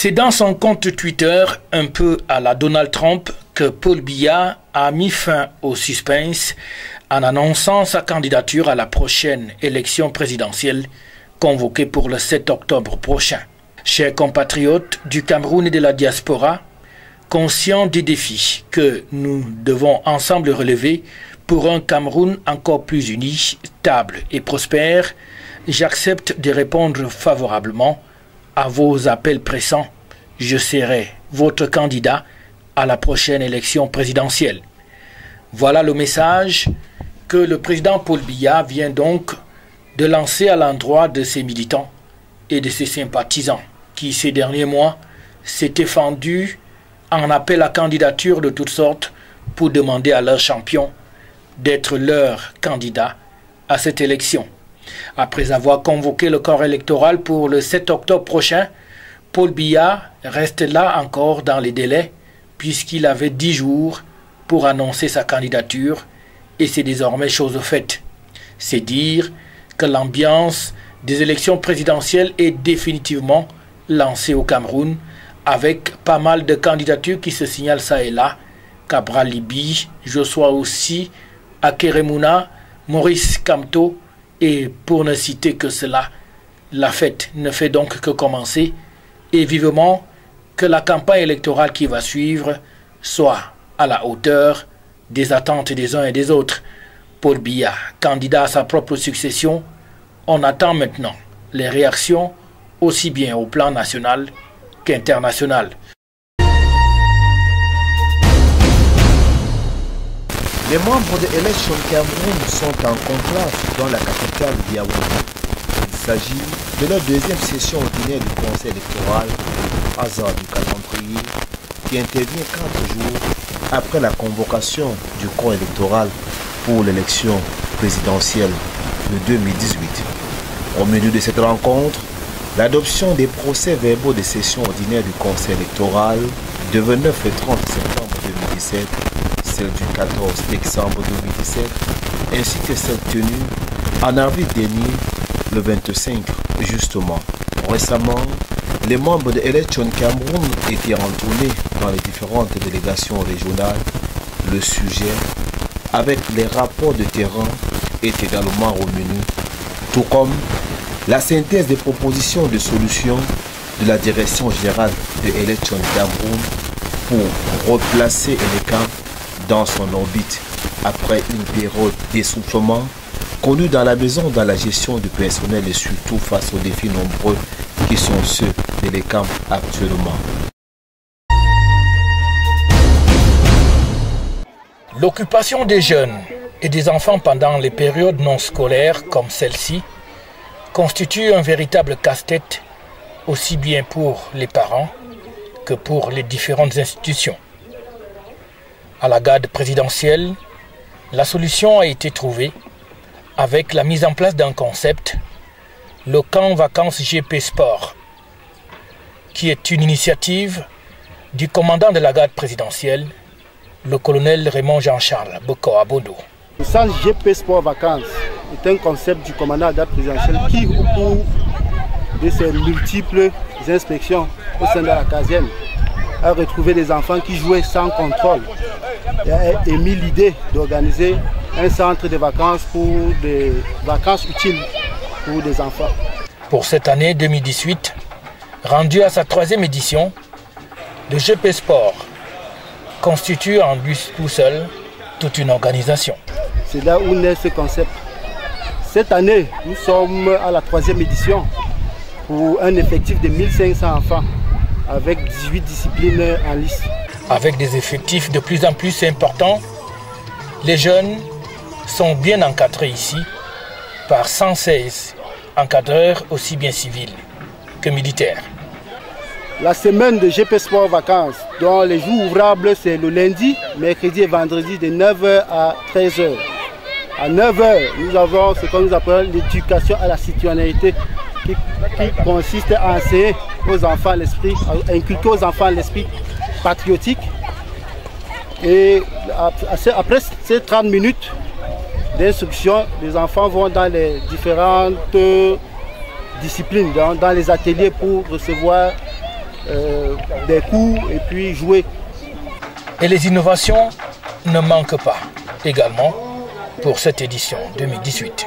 C'est dans son compte Twitter, un peu à la Donald Trump, que Paul Biya a mis fin au suspense en annonçant sa candidature à la prochaine élection présidentielle convoquée pour le 7 octobre prochain. Chers compatriotes du Cameroun et de la diaspora, conscients des défis que nous devons ensemble relever pour un Cameroun encore plus uni, stable et prospère, j'accepte de répondre favorablement à vos appels pressants. Je serai votre candidat à la prochaine élection présidentielle. Voilà le message que le président Paul Biya vient donc de lancer à l'endroit de ses militants et de ses sympathisants qui, ces derniers mois, s'étaient fendus en appel à candidature de toutes sortes pour demander à leur champion d'être leur candidat à cette élection. Après avoir convoqué le corps électoral pour le 7 octobre prochain, Paul Biya reste là encore dans les délais puisqu'il avait 10 jours pour annoncer sa candidature et c'est désormais chose faite. C'est dire que l'ambiance des élections présidentielles est définitivement lancée au Cameroun avec pas mal de candidatures qui se signalent ça et là. Cabral Libi, Joshua aussi, Akeremuna, Maurice Kamto, et pour ne citer que cela, la fête ne fait donc que commencer et vivement que la campagne électorale qui va suivre soit à la hauteur des attentes des uns et des autres. Paul Biya, candidat à sa propre succession, on attend maintenant les réactions aussi bien au plan national qu'international. Les membres de Election Cameroun sont en conclave dans la capitale Yaoundé. Il s'agit de leur deuxième session ordinaire du conseil électoral, hasard du calendrier, qui intervient 4 jours après la convocation du corps électoral pour l'élection présidentielle de 2018. Au milieu de cette rencontre, l'adoption des procès-verbaux de session ordinaire du conseil électoral de 29 et 30 septembre 2017, celle du 14 décembre 2017, ainsi que celle tenue en avril dernier, le 25 justement. Récemment, les membres de Election Cameroun étaient retournés dans les différentes délégations régionales. Le sujet, avec les rapports de terrain, est également au menu, tout comme la synthèse des propositions de solutions de la direction générale de Election Cameroun pour replacer Eleka dans son orbite après une période d'essoufflement connue dans la maison dans la gestion du personnel et surtout face aux défis nombreux qui sont ceux de l'ECAM actuellement. L'occupation des jeunes et des enfants pendant les périodes non scolaires comme celle-ci constitue un véritable casse-tête aussi bien pour les parents que pour les différentes institutions. À la garde présidentielle, la solution a été trouvée avec la mise en place d'un concept, le camp vacances GP Sport, qui est une initiative du commandant de la garde présidentielle, le colonel Raymond Jean-Charles Boko Abodo. Le centre GP Sport Vacances est un concept du commandant de la garde présidentielle qui, au cours de ses multiples inspections au sein de la casierne, a retrouvé des enfants qui jouaient sans contrôle et a émis l'idée d'organiser un centre de vacances pour des vacances utiles pour des enfants. Pour cette année 2018, rendu à sa 3e édition, le GP Sport constitue en lui tout seul toute une organisation. C'est là où naît ce concept. Cette année, nous sommes à la 3e édition pour un effectif de 1500 enfants avec 18 disciplines en lice. Avec des effectifs de plus en plus importants, les jeunes sont bien encadrés ici par 116 encadreurs aussi bien civils que militaires. La semaine de GP Sport Vacances, dont les jours ouvrables, c'est le lundi, mercredi et vendredi de 9h à 13h. À 9h, nous avons ce que nous appelons l'éducation à la citoyenneté qui consiste à enseigner aux enfants l'esprit, à inculquer aux enfants l'esprit patriotique. Et après ces 30 minutes d'instruction, les enfants vont dans les différentes disciplines, dans les ateliers pour recevoir des cours et puis jouer. Et les innovations ne manquent pas également pour cette édition 2018.